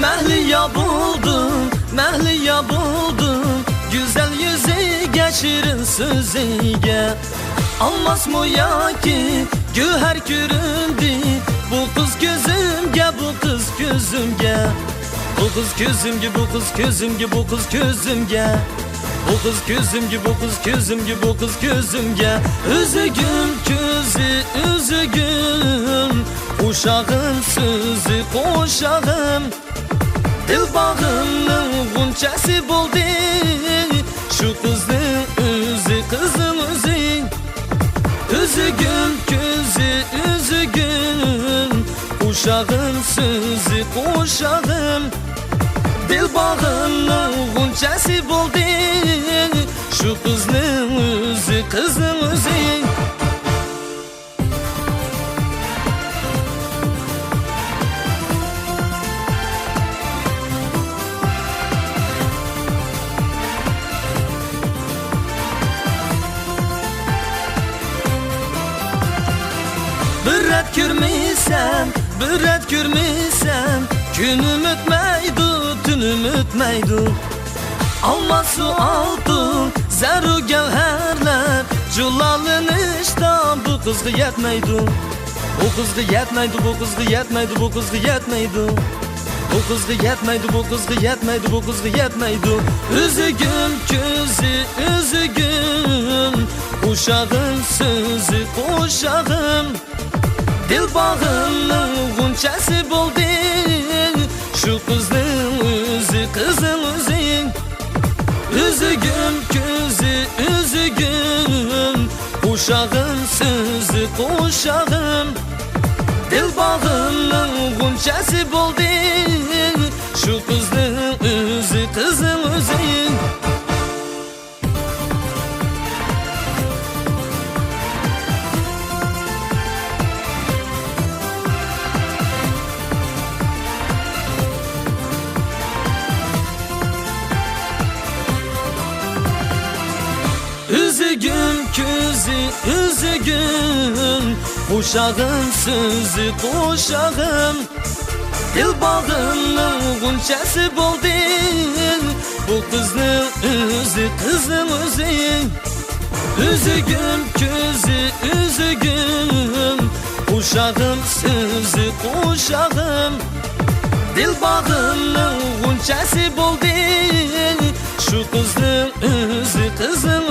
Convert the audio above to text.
Məhliya buldum, məhliya buldum, güzel yüzü geçirin sözüge. Almaz ya ki güher göründü, bu kız gözümge, bu kız gözümge. Bu kız gözümge, bu kız gözümge, bu kız gözümge. Bu kız gözümge, bu kız gözümge, bu kız gözümge. Üzügüm gözü, üzügüm, uşağın sözü koşağım. Dil bağının gunçası buldu, şu kızın özü, kızın özü. Üzügüm gözü, üzügüm, uşağın sözü koşağım. Dil bağının gunçası buldu, şu kızın özü, kızın özü. Bürret görmeysen, bürret görmeysen, günüm ötmeydu, tünüm ötmeydu. Alması altın, zerru gevherler, culalınışta bu kızgı yetmeydu. Bu kızgı yetmeydu, bu kızgı yetmeydu, bu kızgı yetmeydu. Bu kızgı yetmeydu, bu kızgı yetmeydu, bu kızgı yetmeydu. Üzügüm gözü, üzügüm, uşağın sözü koşağım. Dil bağının gunçası buldu, şu kızın özü, kızın özü. Üzügüm gözü, üzügüm, uşağın sözü koşağım. Dil bağının gunçası buldu, şu kızın özü, kızın özü. Üzügüm gözü, üzügüm, uşağın sözü koşağım. Dil bağının gunçası buldu, bu kızın özü, kızın özü. Üzügüm gözü, üzügüm, uşağın sözü koşağım. Dil bağının gunçası buldu, şu kızın özü, kızın